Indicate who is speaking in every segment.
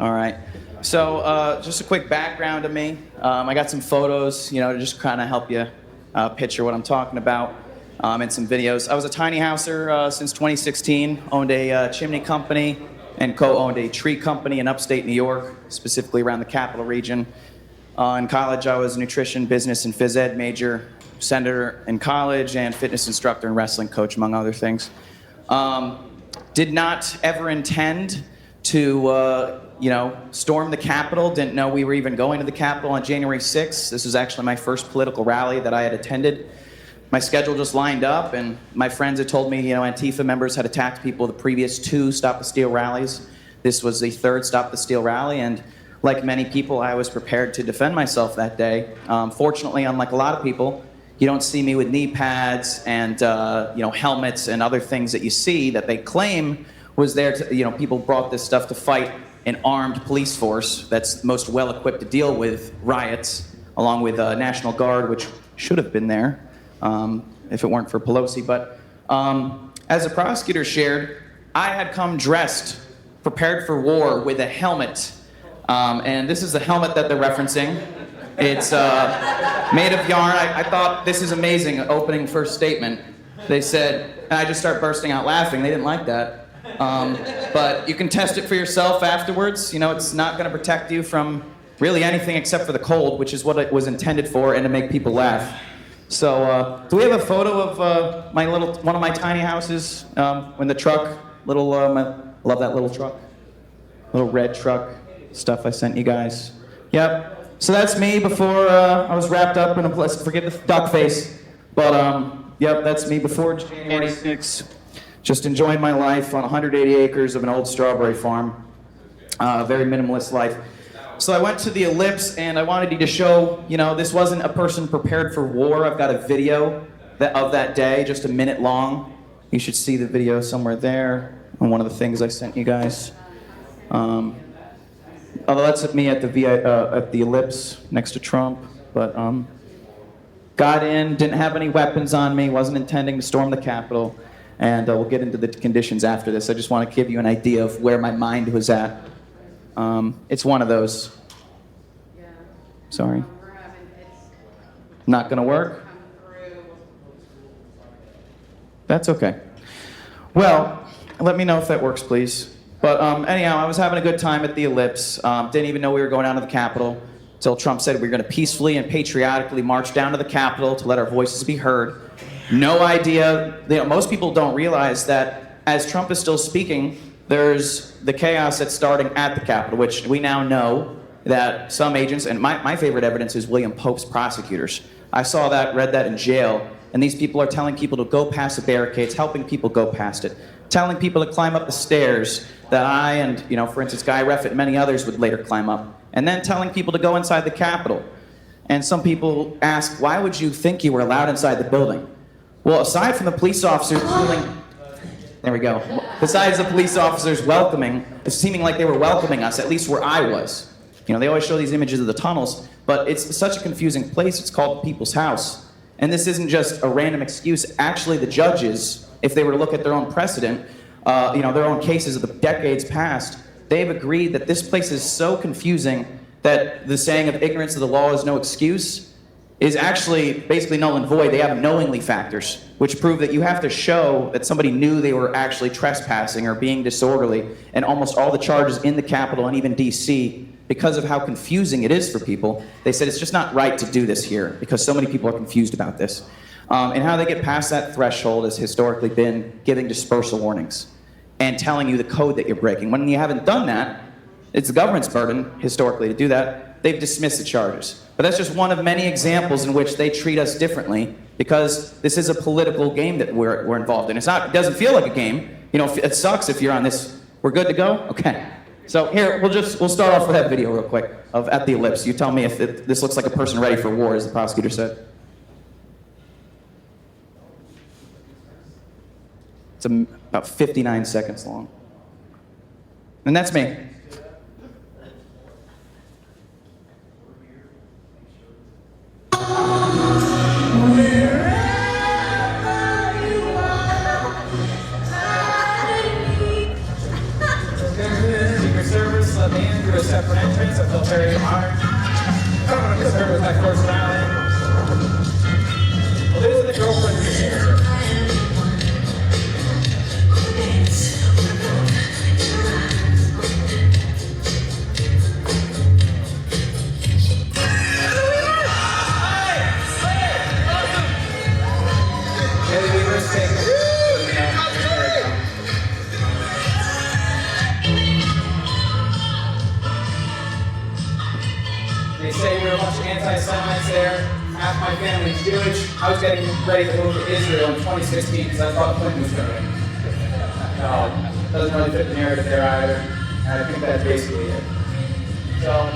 Speaker 1: All right. So just a quick background of me. I got some photos, to just kind of help you picture what I'm talking about, and some videos. I was a tiny houser since 2016, owned a chimney company, and co-owned a tree company in upstate New York, specifically around the capital region. In college, I was a nutrition, business, and phys ed major, senator in college, and fitness instructor and wrestling coach, among other things. Did not ever intend to, storm the Capitol. Didn't know we were even going to the Capitol on January 6th. This was actually my first political rally that I had attended. My schedule just lined up, and my friends had told me, Antifa members had attacked people the previous 2 Stop the Steal rallies. This was the 3rd Stop the Steal rally, and like many people, I was prepared to defend myself that day. Fortunately, unlike a lot of people, you don't see me with knee pads and helmets and other things that you see that they claim was there to, people brought this stuff to fight an armed police force that's most well-equipped to deal with riots, along with National Guard, which should have been there if it weren't for Pelosi. But as the prosecutor shared, I had come dressed, prepared for war, with a helmet. And this is the helmet that they're referencing. It's made of yarn. I thought, this is amazing, opening first statement. They said, and I just start bursting out laughing. They didn't like that. But you can test it for yourself afterwards. It's not going to protect you from really anything except for the cold, which is what it was intended for, and to make people laugh. So, do we have a photo of one of my tiny houses when the truck, I love that little truck, little red truck stuff I sent you guys. Yep. So that's me before I was wrapped up in a, forgive the duck face, but yep, that's me before January 6th. Just enjoying my life on 180 acres of an old strawberry farm. Very minimalist life. So I went to the Ellipse, and I wanted you to show, this wasn't a person prepared for war. I've got a video of that day, just a minute long. You should see the video somewhere there on one of the things I sent you guys. Although that's me at the Ellipse next to Trump, but got in, didn't have any weapons on me, wasn't intending to storm the Capitol. And we'll get into the conditions after this. I just want to give you an idea of where my mind was at. It's one of those.
Speaker 2: Yeah.
Speaker 1: Sorry. Not going to work? That's okay. Well, let me know if that works, please. But anyhow, I was having a good time at the Ellipse. Didn't even know we were going down to the Capitol until Trump said we were going to peacefully and patriotically march down to the Capitol to let our voices be heard. No idea. Most people don't realize that as Trump is still speaking, there's the chaos that's starting at the Capitol, which we now know that some agents, and my favorite evidence is William Pope's prosecutors. I saw that, read that in jail, and these people are telling people to go past the barricades, helping people go past it, telling people to climb up the stairs that I and, for instance, Guy Reffitt and many others would later climb up, and then telling people to go inside the Capitol. And some people ask, why would you think you were allowed inside the building? Well, aside from the police officers there we go. Besides the police officers seeming like they were welcoming us, at least where I was. They always show these images of the tunnels, but it's such a confusing place. It's called People's House. And this isn't just a random excuse. Actually, the judges, if they were to look at their own precedent, their own cases of the decades past, they've agreed that this place is so confusing that the saying of ignorance of the law is no excuse is actually basically null and void. They have knowingly factors, which prove that you have to show that somebody knew they were actually trespassing or being disorderly, and almost all the charges in the Capitol and even DC, because of how confusing it is for people, they said it's just not right to do this here because so many people are confused about this. And how they get past that threshold has historically been giving dispersal warnings and telling you the code that you're breaking. When you haven't done that, it's the government's burden, historically, to do that. They've dismissed the charges. But that's just one of many examples in which they treat us differently because this is a political game that we're involved in. It doesn't feel like a game. It sucks if you're on this. We're good to go? Okay. So here, we'll start off with that video real quick of at the Ellipse. You tell me if this looks like a person ready for war, as the prosecutor said. It's about 59 seconds long. And that's me. Secret Service, let me in through a separate entrance. I felt very honored. I don't know if this was my first rally. Well, these are the girlfriends of the singers. They say we're a bunch of anti-Semites there. Half my family's Jewish. I was getting ready to move to Israel in 2016 because I thought Clinton was going to win. No, doesn't really fit the narrative there either. And I think that's basically it. So,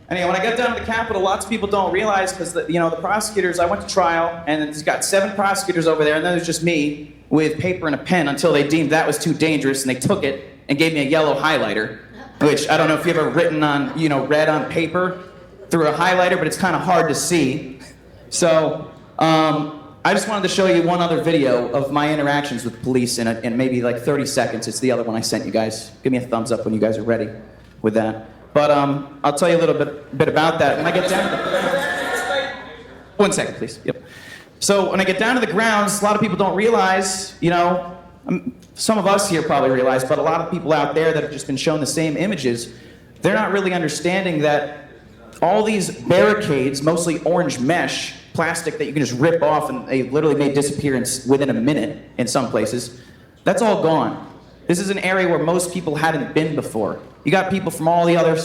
Speaker 1: anyway, when I got down to the Capitol, lots of people don't realize because the prosecutors. I went to trial, and it's got 7 prosecutors over there, and then there's just me with paper and a pen until they deemed that was too dangerous, and they took it and gave me a yellow highlighter. Which I don't know if you've ever written on, read on paper through a highlighter, but it's kind of hard to see. So I just wanted to show you one other video of my interactions with police in maybe like 30 seconds. It's the other one I sent you guys. Give me a thumbs up when you guys are ready with that. But I'll tell you a little bit about that. When I get down to the... 1 second, please. Yep. So when I get down to the grounds, a lot of people don't realize, some of us here probably realize, but a lot of people out there that have just been shown the same images, they're not really understanding that all these barricades, mostly orange mesh, plastic that you can just rip off and they literally may disappear within a minute in some places, that's all gone. This is an area where most people hadn't been before. You got people from all the other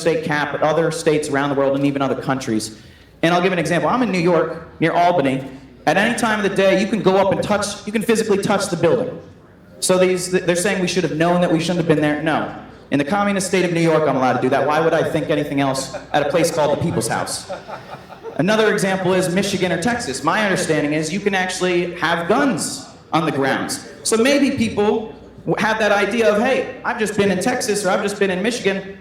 Speaker 1: other states around the world and even other countries. And I'll give an example. I'm in New York, near Albany. At any time of the day, you can go up and you can physically touch the building. So they're saying we should have known that we shouldn't have been there. No. In the communist state of New York, I'm allowed to do that. Why would I think anything else at a place called the People's House? Another example is Michigan or Texas. My understanding is you can actually have guns on the grounds. So maybe people have that idea of, hey, I've just been in Texas or I've just been in Michigan.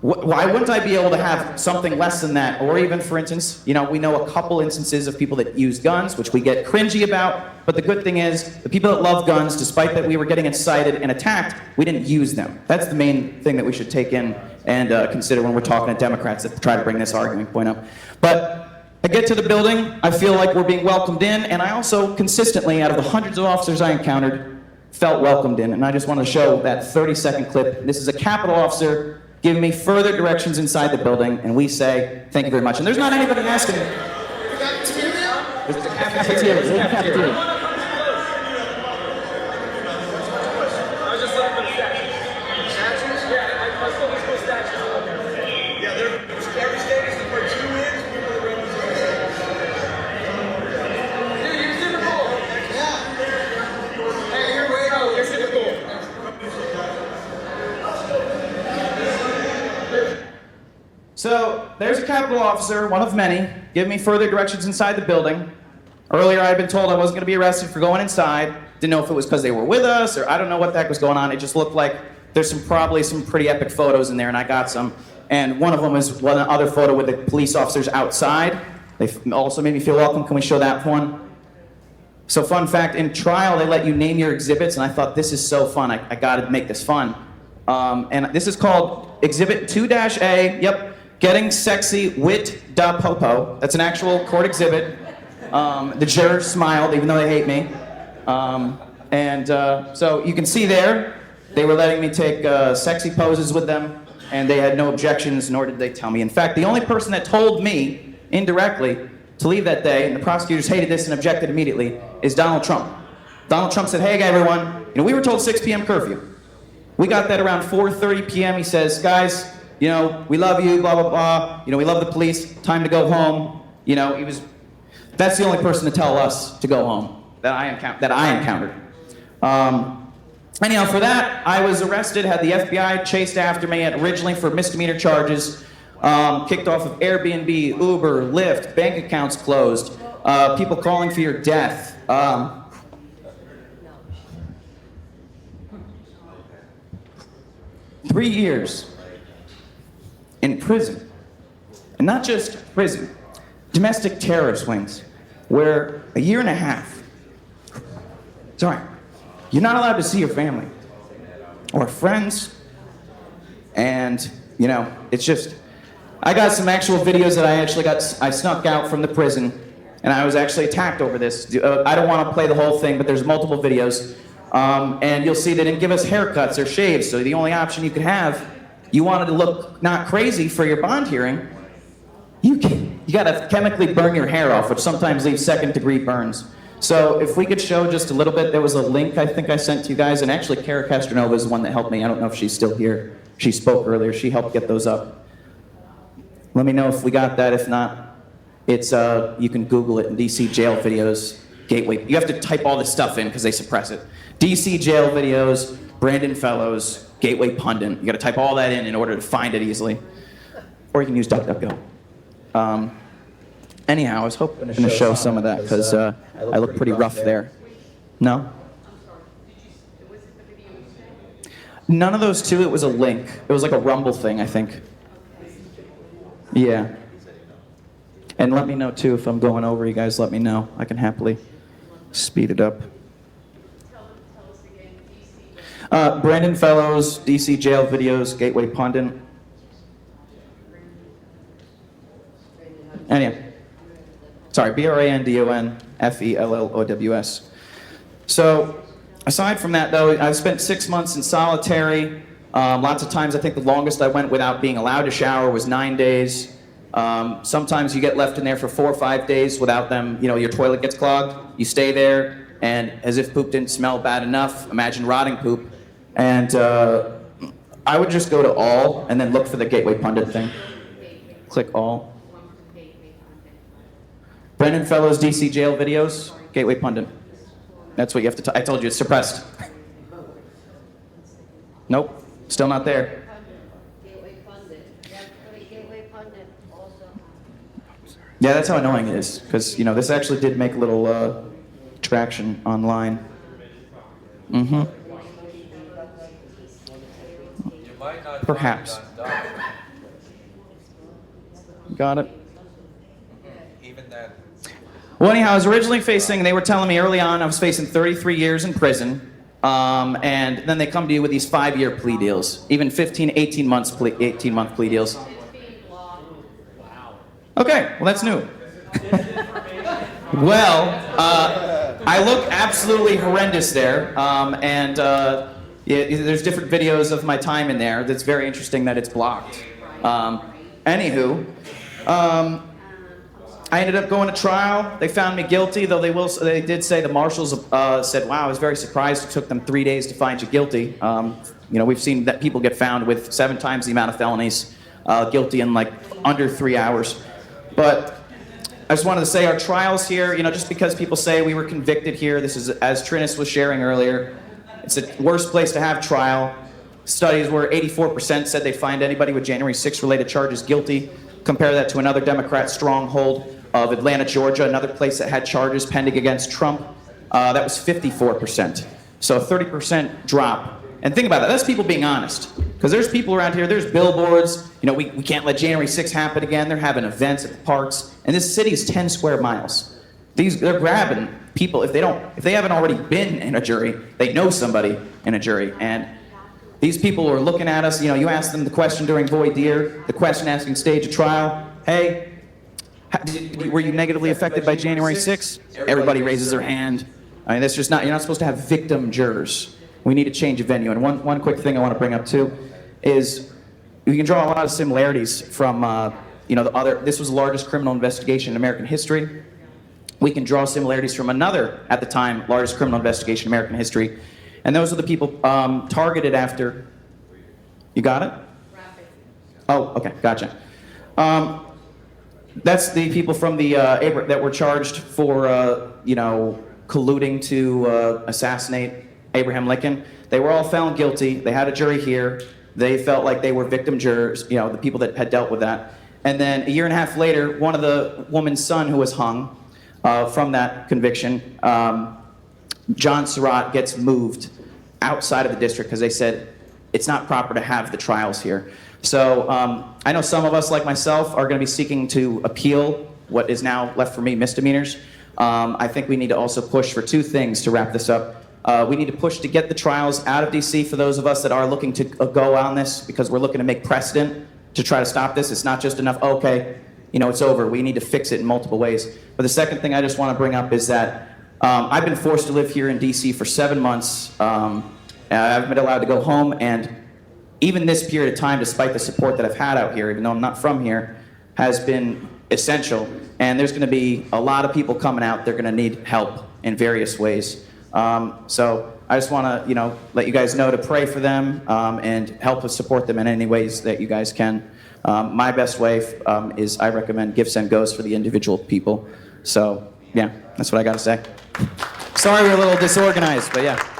Speaker 1: Why wouldn't I be able to have something less than that? Or even, for instance, we know a couple instances of people that use guns, which we get cringy about. But the good thing is, the people that love guns, despite that we were getting incited and attacked, we didn't use them. That's the main thing that we should take in and consider when we're talking to Democrats that try to bring this arguing point up. But I get to the building, I feel like we're being welcomed in, and I also consistently, out of the hundreds of officers I encountered, felt welcomed in. And I just want to show that 30-second clip. This is a Capitol officer giving me further directions inside the building, and we say, thank you very much. And there's not anybody asking. There's a cafeteria. There's a cafeteria. So there's a Capitol officer, one of many, giving me further directions inside the building. Earlier I had been told I wasn't going to be arrested for going inside. Didn't know if it was because they were with us or I don't know what the heck was going on. It just looked like there's probably some pretty epic photos in there, and I got some. And one of them is one other photo with the police officers outside. They also made me feel welcome. Can we show that one? So fun fact, in trial they let you name your exhibits, and I thought this is so fun. I got to make this fun. And this is called Exhibit 2-A. Yep. Getting Sexy Wit Da Popo. That's an actual court exhibit. The jurors smiled, even though they hate me. So you can see there, they were letting me take sexy poses with them, and they had no objections, nor did they tell me. In fact, the only person that told me, indirectly, to leave that day, and the prosecutors hated this and objected immediately, is Donald Trump. Donald Trump said, hey, everyone, we were told 6 p.m. curfew. We got that around 4:30 p.m. He says, guys, we love you, blah, blah, blah. We love the police. Time to go home. That's the only person to tell us to go home that I encountered. Anyhow, for that, I was arrested, had the FBI chased after me, originally for misdemeanor charges, kicked off of Airbnb, Uber, Lyft, bank accounts closed, people calling for your death. 3 years in prison. And not just prison, domestic terrorist wings, where a year and a half, sorry, you're not allowed to see your family or friends And, you know, it's just, I got some actual videos that I snuck out from the prison, and I was actually attacked over this. I don't want to play the whole thing, but there's multiple videos. And you'll see they didn't give us haircuts or shaves, so the only option you could have, you wanted to look not crazy for your bond hearing, you gotta chemically burn your hair off, which sometimes leaves second-degree burns. So if we could show just a little bit, there was a link I think I sent to you guys, and actually Kara Castronova is the one that helped me. I don't know if she's still here. She spoke earlier. She helped get those up. Let me know if we got that. If not, it's you can Google it in DC jail videos, Gateway. You have to type all this stuff in because they suppress it. DC jail videos, Brandon Fellows, Gateway Pundit. You got to type all that in order to find it easily. Or you can use DuckDuckGo. Anyhow, I was hoping to show some of that because I look pretty rough there. No? None of those two, it was a link. It was like a Rumble thing, I think. Yeah. And let me know too if I'm going over, you guys let me know. I can happily speed it up. Brandon Fellows, DC jail videos, Gateway Pundit. Anyhow. Sorry, BRANDONFELLOWS. So, aside from that, though, I've spent 6 months in solitary. Lots of times, I think the longest I went without being allowed to shower was 9 days. Sometimes you get left in there for 4 or 5 days without them, you know, your toilet gets clogged. You stay there, and as if poop didn't smell bad enough, imagine rotting poop. And I would just go to all and then look for the Gateway Pundit thing. Click all. Brendan Fellows DC jail videos, Gateway Pundit. That's what you have to I told you, it's suppressed. Nope, still not there.
Speaker 2: Gateway Pundit. Gateway Pundit also.
Speaker 1: Yeah, that's how annoying it is, because, you know, this actually did make a little traction online. Mm-hmm. Perhaps. Got it?
Speaker 3: Even that.
Speaker 1: Well, anyhow, I was originally facing, they were telling me early on I was facing 33 years in prison, and then they come to you with these 5-year plea deals, even 18-month plea deals. Okay, well, that's new. Well, I look absolutely horrendous there, and there's different videos of my time in there that's very interesting that it's blocked. Anywho, I ended up going to trial. They found me guilty, though they did say the marshals said, wow, I was very surprised it took them 3 days to find you guilty. You know, we've seen that people get found with 7 times the amount of felonies guilty in like under 3 hours. But I just wanted to say our trials here, you know, just because people say we were convicted here, this is, as Trinis was sharing earlier, it's the worst place to have trial. Studies where 84% said they find anybody with January 6th related charges guilty. Compare that to another Democrat stronghold of Atlanta, Georgia, another place that had charges pending against Trump. That was 54%. So a 30% drop. And think about that, that's people being honest. Because there's people around here, there's billboards, you know, we can't let January 6th happen again. They're having events at the parks. And this city is 10 square miles. They're grabbing people, if they haven't already been in a jury, they know somebody in a jury. And these people are looking at us, you know, you ask them the question during voir dire, the question asking stage of trial, hey, were you negatively affected by January 6th? Everybody raises their hand. I mean, that's just not, you're not supposed to have victim jurors. We need to change a venue. And one quick thing I want to bring up too is we can draw a lot of similarities from, you know, this was the largest criminal investigation in American history. We can draw similarities from another, at the time, largest criminal investigation in American history. And those are the people targeted after. You got it? Oh, okay, gotcha. That's the people from the that were charged for, you know, colluding to assassinate Abraham Lincoln. They were all found guilty. They had a jury here. They felt like they were victim jurors, you know, the people that had dealt with that. And then a year and a half later, one of the woman's son who was hung from that conviction, John Surratt, gets moved outside of the district because they said it's not proper to have the trials here. So I know some of us, like myself, are going to be seeking to appeal what is now left for me misdemeanors. I think we need to also push for 2 things to wrap this up. We need to push to get the trials out of DC for those of us that are looking to go on this, because we're looking to make precedent to try to stop this. It's not just enough, okay, it's over. We need to fix it in multiple ways. But the second thing I just want to bring up is that I've been forced to live here in DC for 7 months. I've been allowed to go home, and even this period of time, despite the support that I've had out here, even though I'm not from here, has been essential. And there's going to be a lot of people coming out. They're going to need help in various ways. So I just want to, let you guys know to pray for them and help us support them in any ways that you guys can. My best way is I recommend Gifts and Goes for the individual people. So yeah, that's what I got to say. Sorry we're a little disorganized, but yeah.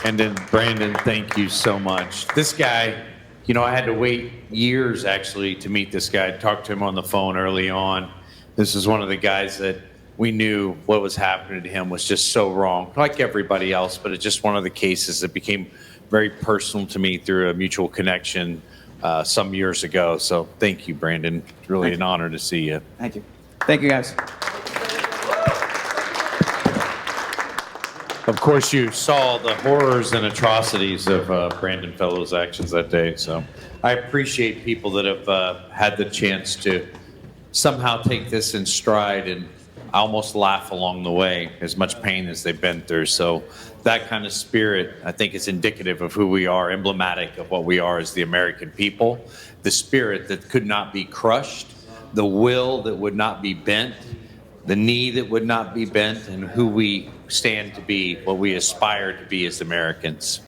Speaker 4: And then Brandon, thank you so much. This guy, I had to wait years actually to meet this guy. I talked to him on the phone early on. This is one of the guys that we knew what was happening to him was just so wrong, like everybody else, but it's just one of the cases that became very personal to me through a mutual connection some years ago. So thank you, Brandon. It's really an honor to see you.
Speaker 1: Thank you. Thank you, guys.
Speaker 4: Of course, you saw the horrors and atrocities of Brandon Fellow's actions that day. So I appreciate people that have had the chance to somehow take this in stride and almost laugh along the way, as much pain as they've been through. So that kind of spirit, I think, is indicative of who we are, emblematic of what we are as the American people. The spirit that could not be crushed, the will that would not be bent, the knee that would not be bent, and who we stand to be, what we aspire to be as Americans.